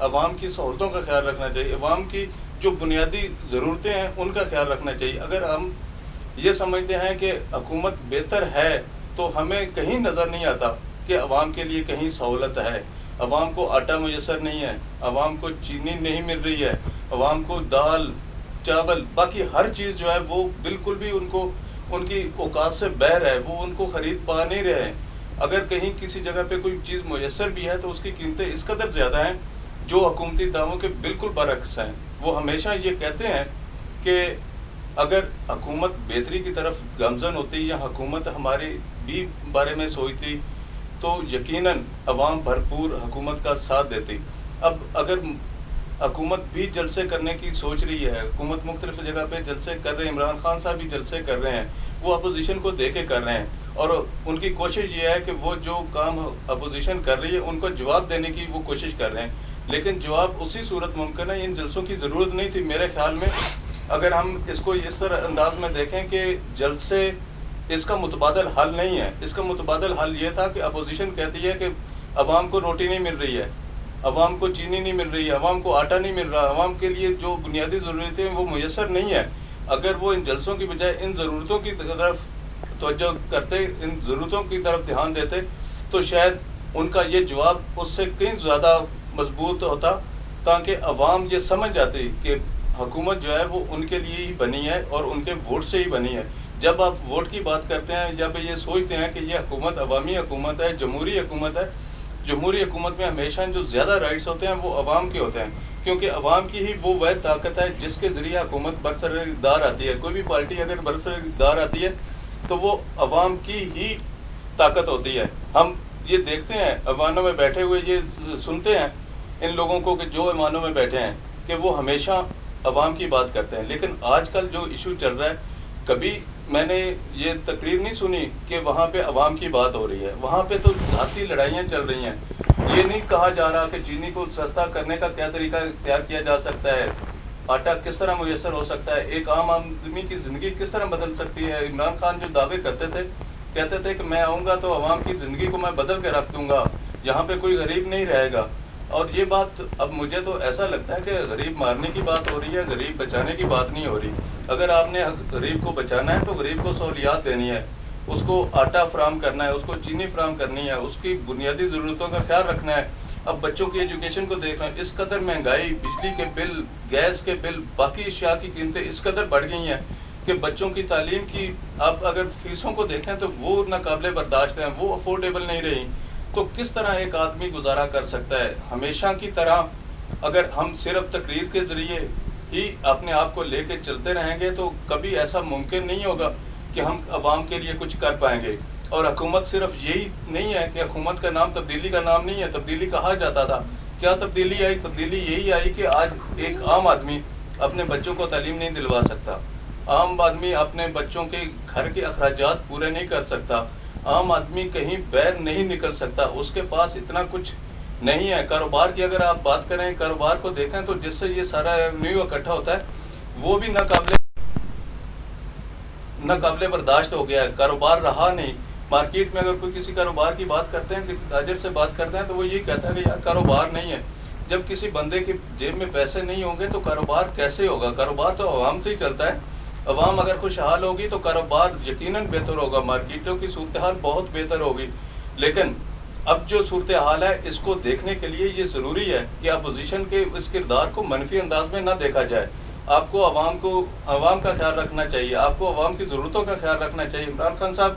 عوام کی سہولتوں کا خیال رکھنا چاہیے, عوام کی جو بنیادی ضرورتیں ہیں ان کا خیال رکھنا چاہیے. اگر ہم یہ سمجھتے ہیں کہ حکومت بہتر ہے تو ہمیں کہیں نظر نہیں آتا کہ عوام کے لیے کہیں سہولت ہے. عوام کو آٹا میسر نہیں ہے, عوام کو چینی نہیں مل رہی ہے, عوام کو دال چاول باقی ہر چیز جو ہے وہ بالکل بھی ان کی اوقات سے باہر ہے, وہ ان کو خرید پا نہیں رہے ہیں. اگر کہیں کسی جگہ پہ کوئی چیز میسر بھی ہے تو اس کی قیمتیں اس قدر زیادہ ہیں جو حکومتی دعووں کے بالکل برعکس ہیں. وہ ہمیشہ یہ کہتے ہیں کہ اگر حکومت بہتری کی طرف گامزن ہوتی یا حکومت ہمارے بھی بارے میں سوچتی تو یقیناً عوام بھرپور حکومت کا ساتھ دیتی. اب اگر حکومت بھی جلسے کرنے کی سوچ رہی ہے, حکومت مختلف جگہ پہ جلسے کر رہے ہیں, عمران خان صاحب بھی جلسے کر رہے ہیں, وہ اپوزیشن کو دے کے کر رہے ہیں, اور ان کی کوشش یہ ہے کہ وہ جو کام اپوزیشن کر رہی ہے ان کو جواب دینے کی وہ کوشش کر رہے ہیں. لیکن جواب اسی صورت ممکن ہے, ان جلسوں کی ضرورت نہیں تھی میرے خیال میں. اگر ہم اس کو اس طرح انداز میں دیکھیں کہ جلسے اس کا متبادل حل نہیں ہے. اس کا متبادل حل یہ تھا کہ اپوزیشن کہتی ہے کہ عوام کو روٹی نہیں مل رہی ہے, عوام کو چینی نہیں مل رہی ہے, عوام کو آٹا نہیں مل رہا, عوام کے لیے جو بنیادی ضرورتیں ہیں وہ میسر نہیں ہے. اگر وہ ان جلسوں کی بجائے ان ضرورتوں کی طرف توجہ کرتے, ان ضرورتوں کی طرف دھیان دیتے تو شاید ان کا یہ جواب اس سے کہیں زیادہ مضبوط ہوتا, تاکہ عوام یہ سمجھ جاتی کہ حکومت جو ہے وہ ان کے لیے ہی بنی ہے اور ان کے ووٹ سے ہی بنی ہے. جب آپ ووٹ کی بات کرتے ہیں, جب یہ سوچتے ہیں کہ یہ حکومت عوامی حکومت ہے, جمہوری حکومت ہے, جمہوری حکومت میں ہمیشہ جو زیادہ رائٹس ہوتے ہیں وہ عوام کے ہوتے ہیں, کیونکہ عوام کی ہی وہ واحد طاقت ہے جس کے ذریعے حکومت برسر اقتدار آتی ہے. کوئی بھی پارٹی اگر برسر اقتدار آتی ہے تو وہ عوام کی ہی طاقت ہوتی ہے. ہم یہ دیکھتے ہیں ایوانوں میں بیٹھے ہوئے, یہ سنتے ہیں ان لوگوں کو کہ جو ایوانوں میں بیٹھے ہیں کہ وہ ہمیشہ عوام کی بات کرتے ہیں. لیکن آج کل جو ایشو چل رہا ہے, کبھی میں نے یہ تقریر نہیں سنی کہ وہاں پہ عوام کی بات ہو رہی ہے. وہاں پہ تو ذاتی لڑائیاں چل رہی ہیں. یہ نہیں کہا جا رہا کہ چینی کو سستا کرنے کا کیا طریقہ اختیار کیا جا سکتا ہے, آٹا کس طرح میسر ہو سکتا ہے, ایک عام آدمی کی زندگی کس طرح بدل سکتی ہے. عمران خان جو دعوے کرتے تھے, کہتے تھے کہ میں آؤں گا تو عوام کی زندگی کو میں بدل کے رکھ دوں گا, یہاں پہ کوئی غریب نہیں رہے گا. اور یہ بات اب مجھے تو ایسا لگتا ہے کہ غریب مارنے کی بات ہو رہی ہے, غریب بچانے کی بات نہیں ہو رہی. اگر آپ نے غریب کو بچانا ہے تو غریب کو سہولیات دینی ہے, اس کو آٹا فراہم کرنا ہے, اس کو چینی فراہم کرنی ہے, اس کی بنیادی ضرورتوں کا خیال رکھنا ہے. اب بچوں کی ایجوکیشن کو دیکھ رہے ہیں, اس قدر مہنگائی, بجلی کے بل, گیس کے بل, باقی اشیاء کی قیمتیں اس قدر بڑھ گئی ہیں کہ بچوں کی تعلیم کی آپ اگر فیسوں کو دیکھیں تو وہ ناقابل برداشت ہیں, وہ افورڈیبل نہیں رہی. تو کس طرح ایک آدمی گزارا کر سکتا ہے؟ ہمیشہ کی طرح اگر ہم صرف تقریر کے ذریعے ہی اپنے آپ کو لے کے چلتے رہیں گے تو کبھی ایسا ممکن نہیں ہوگا کہ ہم عوام کے لیے کچھ کر پائیں گے. اور حکومت صرف یہی نہیں ہے کہ حکومت کا نام تبدیلی کا نام نہیں ہے. تبدیلی کہا جاتا تھا, کیا تبدیلی آئی؟ تبدیلی یہی آئی کہ آج ایک عام آدمی اپنے بچوں کو تعلیم نہیں دلوا سکتا, عام آدمی اپنے بچوں کے گھر کے اخراجات پورے نہیں کر سکتا, عام آدمی کہیں باہر نہیں نکل سکتا, اس کے پاس اتنا کچھ نہیں ہے. کاروبار کی اگر آپ بات کریں, کاروبار کو دیکھیں تو جس سے یہ سارا ریونیو اکٹھا ہوتا ہے وہ بھی ناقابل برداشت ہو گیا ہے. کاروبار رہا نہیں. مارکیٹ میں اگر کوئی کسی کاروبار کی بات کرتے ہیں, کسی تاجر سے بات کرتے ہیں تو وہ یہی کہتا ہے کہ یار کاروبار نہیں ہے. جب کسی بندے کے جیب میں پیسے نہیں ہوں گے تو کاروبار کیسے ہوگا؟ کاروبار تو عوام سے ہی چلتا ہے. عوام اگر خوشحال ہوگی تو کاروبار یقیناً بہتر ہوگا, مارکیٹوں کی صورتحال بہت بہتر ہوگی. لیکن اب جو صورتحال ہے اس کو دیکھنے کے لیے یہ ضروری ہے کہ اپوزیشن کے اس کردار کو منفی انداز میں نہ دیکھا جائے. آپ کو عوام کا خیال رکھنا چاہیے, آپ کو عوام کی ضرورتوں کا خیال رکھنا چاہیے. عمران خان صاحب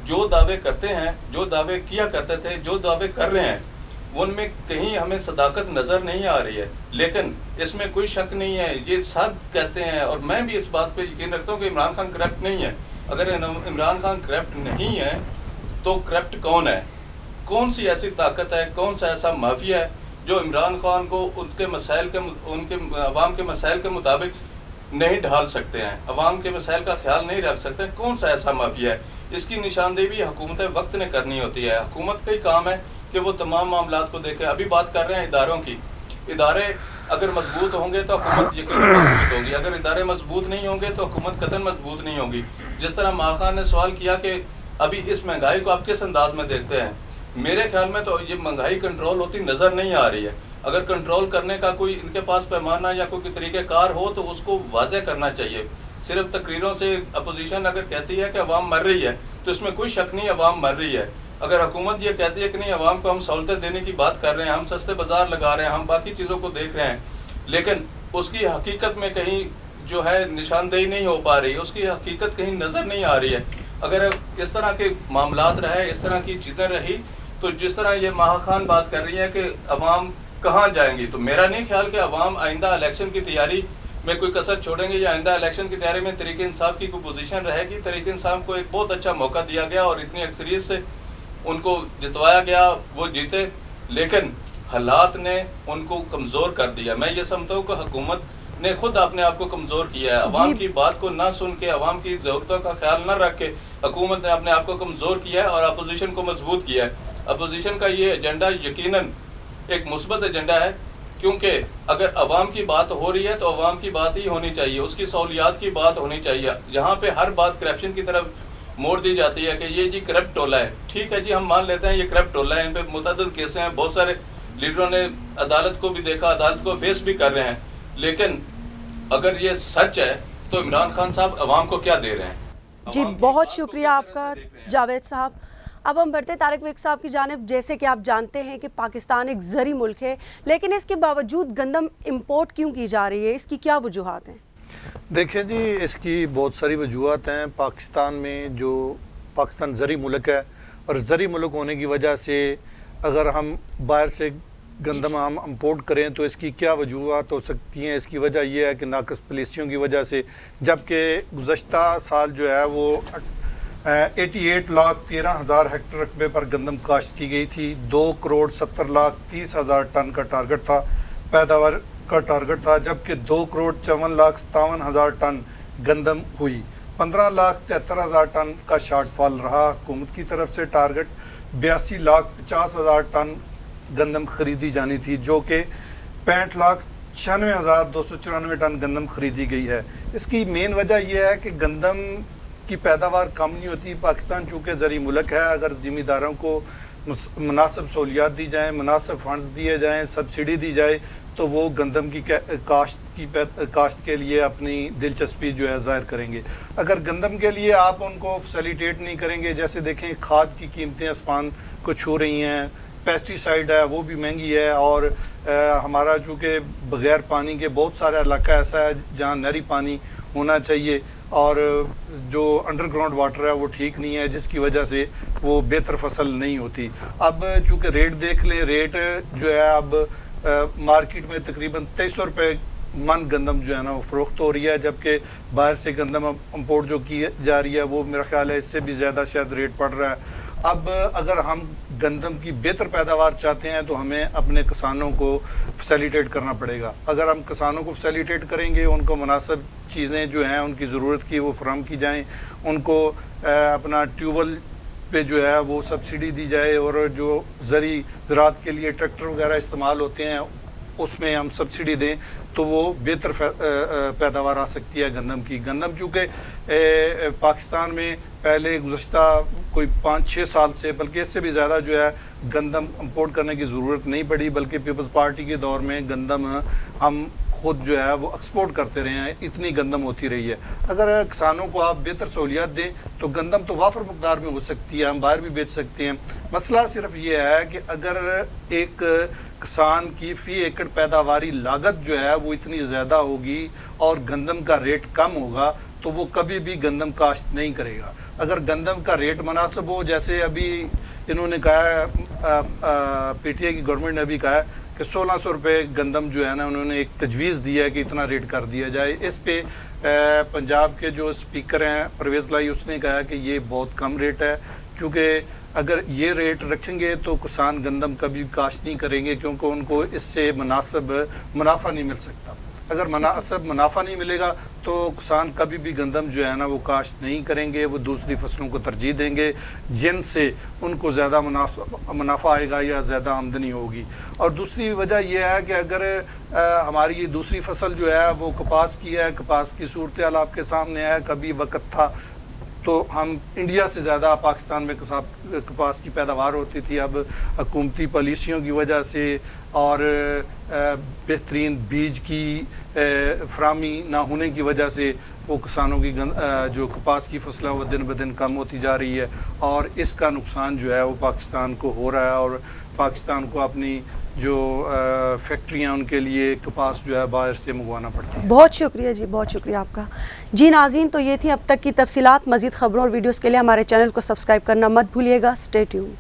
جو دعوے کرتے ہیں, جو دعوے کیا کرتے تھے, جو دعوے کر رہے ہیں, ان میں کہیں ہمیں صداقت نظر نہیں آ رہی ہے. لیکن اس میں کوئی شک نہیں ہے, یہ سب کہتے ہیں اور میں بھی اس بات پہ یقین رکھتا ہوں کہ عمران خان کرپٹ نہیں ہے. اگر عمران خان کرپٹ نہیں ہے تو کرپٹ کون ہے؟ کون سی ایسی طاقت ہے, کون سا ایسا مافیا ہے جو عمران خان کو ان کے عوام کے مسائل کے مطابق نہیں ڈھال سکتے ہیں, عوام کے مسائل کا خیال نہیں رکھ سکتے؟ کون سا ایسا مافیا ہے؟ اس کی نشاندہی بھی حکومت وقت نے کرنی ہوتی ہے. حکومت کا ہی کام ہے کہ وہ تمام معاملات کو دیکھے. ابھی بات کر رہے ہیں اداروں کی. ادارے اگر مضبوط ہوں گے تو حکومت یقیناً مضبوط ہوگی, اگر ادارے مضبوط نہیں ہوں گے تو حکومت قطعاً مضبوط نہیں ہوگی. جس طرح ماہ خان نے سوال کیا کہ ابھی اس مہنگائی کو آپ کس انداز میں دیکھتے ہیں, میرے خیال میں تو یہ مہنگائی کنٹرول ہوتی نظر نہیں آ رہی ہے. اگر کنٹرول کرنے کا کوئی ان کے پاس پیمانہ یا کوئی طریقہ کار ہو تو اس کو واضح کرنا چاہیے. صرف تقریروں سے اپوزیشن اگر کہتی ہے کہ عوام مر رہی ہے تو اس میں کوئی شک نہیں عوام مر رہی ہے. اگر حکومت یہ کہتی ہے کہ نہیں عوام کو ہم سہولتیں دینے کی بات کر رہے ہیں, ہم سستے بازار لگا رہے ہیں, ہم باقی چیزوں کو دیکھ رہے ہیں, لیکن اس کی حقیقت میں کہیں جو ہے نشاندہی نہیں ہو پا رہی, اس کی حقیقت کہیں نظر نہیں آ رہی ہے. اگر اس طرح کے معاملات رہے, اس طرح کی چیزیں رہی, تو جس طرح یہ ماہا خان بات کر رہی ہے کہ عوام کہاں جائیں گی, تو میرا نہیں خیال کہ عوام آئندہ الیکشن کی تیاری میں کوئی کسر چھوڑیں گے, یا آئندہ الیکشن کی تیاری میں تحریک انصاف کی کوئی پوزیشن رہے گی. تحریک انصاف کو ایک بہت اچھا موقع دیا گیا اور اتنی اکثریت سے ان کو جتوایا گیا, وہ جیتے, لیکن حالات نے ان کو کمزور کر دیا. میں یہ سمجھتا ہوں کہ حکومت نے خود اپنے آپ کو کمزور کیا ہے. عوام کی بات کو نہ سن کے, عوام کی ضرورتوں کا خیال نہ رکھ کے حکومت نے اپنے آپ کو کمزور کیا ہے اور اپوزیشن کو مضبوط کیا ہے. اپوزیشن کا یہ ایجنڈا یقیناً ایک مثبت ایجنڈا ہے, کیونکہ اگر عوام کی بات ہو رہی ہے تو عوام کی بات ہی ہونی چاہیے, اس کی سہولیات کی بات ہونی چاہیے. یہاں پہ ہر بات کرپشن کی طرف موڑ دی جاتی ہے کہ یہ جی کرپٹ ٹولہ ہے. ٹھیک ہے جی, ہم مان لیتے ہیں یہ کرپٹ ٹولہ ہے, ان پہ متعدد کیسیں ہیں, بہت سارے لیڈروں نے عدالت کو بھی دیکھا, عدالت کو فیس بھی کر رہے ہیں, لیکن اگر یہ سچ ہے تو عمران خان صاحب عوام کو کیا دے رہے ہیں؟ جی بہت شکریہ آپ کا جاوید صاحب. اب ہم بڑھتے طارق ویک صاحب کی جانب. جیسے کہ آپ جانتے ہیں کہ پاکستان ایک زرعی ملک ہے, لیکن اس کے باوجود گندم امپورٹ کیوں کی جا رہی ہے, اس کی کیا وجوہات ہیں؟ دیکھیں جی, اس کی بہت ساری وجوہات ہیں. پاکستان میں جو پاکستان زرعی ملک ہے, اور زرعی ملک ہونے کی وجہ سے اگر ہم باہر سے گندم ہم امپورٹ کریں تو اس کی کیا وجوہات ہو سکتی ہیں. اس کی وجہ یہ ہے کہ ناقص پالیسیوں کی وجہ سے, جبکہ گزشتہ سال جو ہے وہ 88,13,000 ہیکٹر رقبے پر گندم کاشت کی گئی تھی. 2,70,30,000 ٹن کا ٹارگٹ تھا, پیداوار کا ٹارگٹ تھا, جبکہ 2,54,57,000 ٹن گندم ہوئی. 15,73,000 ٹن کا شارٹ فال رہا حکومت کی طرف سے. ٹارگٹ 82,50,000 ٹن گندم خریدی جانی تھی, جو کہ 65,96,294 ٹن گندم خریدی گئی ہے. اس کی مین وجہ یہ ہے کہ گندم کی پیداوار کم نہیں ہوتی. پاکستان چونکہ زرعی ملک ہے, اگر زمینداروں کو مناسب سہولیات دی جائیں, مناسب فنڈز دیے جائیں, سبسڈی دی جائے, تو وہ گندم کی کاشت کے لیے اپنی دلچسپی جو ہے ظاہر کریں گے. اگر گندم کے لیے آپ ان کو فیسیلیٹیٹ نہیں کریں گے, جیسے دیکھیں کھاد کی قیمتیں آسمان کو چھو رہی ہیں, پیسٹی سائڈ ہے وہ بھی مہنگی ہے, اور ہمارا چونکہ بغیر پانی کے بہت سارا علاقہ ایسا ہے جہاں نہری پانی ہونا چاہیے, اور جو انڈر گراؤنڈ واٹر ہے وہ ٹھیک نہیں ہے, جس کی وجہ سے وہ بہتر فصل نہیں ہوتی. اب چونکہ ریٹ دیکھ لیں, ریٹ جو ہے اب مارکیٹ میں تقریباً 2300 روپے من گندم جو ہے نا وہ فروخت ہو رہی ہے, جبکہ باہر سے گندم امپورٹ جو کی جا رہی ہے وہ میرا خیال ہے اس سے بھی زیادہ شاید ریٹ پڑ رہا ہے. اب اگر ہم گندم کی بہتر پیداوار چاہتے ہیں تو ہمیں اپنے کسانوں کو فیسیلیٹیٹ کرنا پڑے گا. اگر ہم کسانوں کو فیسیلیٹیٹ کریں گے, ان کو مناسب چیزیں جو ہیں ان کی ضرورت کی وہ فراہم کی جائیں, ان کو اپنا ٹیوبل پہ جو ہے وہ سبسڈی دی جائے, اور جو زراعت کے لیے ٹریکٹر وغیرہ استعمال ہوتے ہیں اس میں ہم سبسڈی دیں, تو وہ بہتر پیداوار آ سکتی ہے گندم کی. گندم چونکہ پاکستان میں پہلے گزشتہ کوئی 5-6 سال سے, بلکہ اس سے بھی زیادہ جو ہے گندم امپورٹ کرنے کی ضرورت نہیں پڑی, بلکہ پیپلز پارٹی کے دور میں گندم ہم خود جو ہے وہ ایکسپورٹ کرتے رہے ہیں, اتنی گندم ہوتی رہی ہے. اگر کسانوں کو آپ بہتر سہولیات دیں تو گندم تو وافر مقدار میں ہو سکتی ہے, ہم باہر بھی بیچ سکتے ہیں. مسئلہ صرف یہ ہے کہ اگر ایک کسان کی فی ایکڑ پیداواری لاگت جو ہے وہ اتنی زیادہ ہوگی اور گندم کا ریٹ کم ہوگا تو وہ کبھی بھی گندم کاشت نہیں کرے گا. اگر گندم کا ریٹ مناسب ہو, جیسے ابھی انہوں نے کہا ہے, پی ٹی آئی کی گورنمنٹ نے ابھی کہا ہے کہ 1600 روپے گندم جو ہے نا انہوں نے ایک تجویز دیا ہے کہ اتنا ریٹ کر دیا جائے. اس پہ پنجاب کے جو اسپیکر ہیں پرویز لائی, اس نے کہا کہ یہ بہت کم ریٹ ہے, چونکہ اگر یہ ریٹ رکھیں گے تو کسان گندم کبھی کاشت نہیں کریں گے, کیونکہ ان کو اس سے مناسب منافع نہیں مل سکتا. اگر مناسب منافع نہیں ملے گا تو کسان کبھی بھی گندم جو ہے نا وہ کاشت نہیں کریں گے, وہ دوسری فصلوں کو ترجیح دیں گے جن سے ان کو زیادہ منافع آئے گا یا زیادہ آمدنی ہوگی. اور دوسری وجہ یہ ہے کہ اگر ہماری یہ دوسری فصل جو ہے وہ کپاس کی ہے, کپاس کی صورتحال آپ کے سامنے ہے. کبھی وقت تھا تو ہم انڈیا سے زیادہ پاکستان میں کپاس کی پیداوار ہوتی تھی. اب حکومتی پالیسیوں کی وجہ سے اور بہترین بیج کی فراہمی نہ ہونے کی وجہ سے وہ کسانوں کی جو کپاس کی فصل ہے وہ دن بدن کم ہوتی جا رہی ہے, اور اس کا نقصان جو ہے وہ پاکستان کو ہو رہا ہے, اور پاکستان کو اپنی جو فیکٹریاں ان کے لیے کپاس جو ہے باہر سے منگوانا پڑتی ہے. بہت شکریہ جی, بہت شکریہ آپ کا. جی ناظرین, تو یہ تھی اب تک کی تفصیلات. مزید خبروں اور ویڈیوز کے لیے ہمارے چینل کو سبسکرائب کرنا مت بھولیے گا. Stay tune.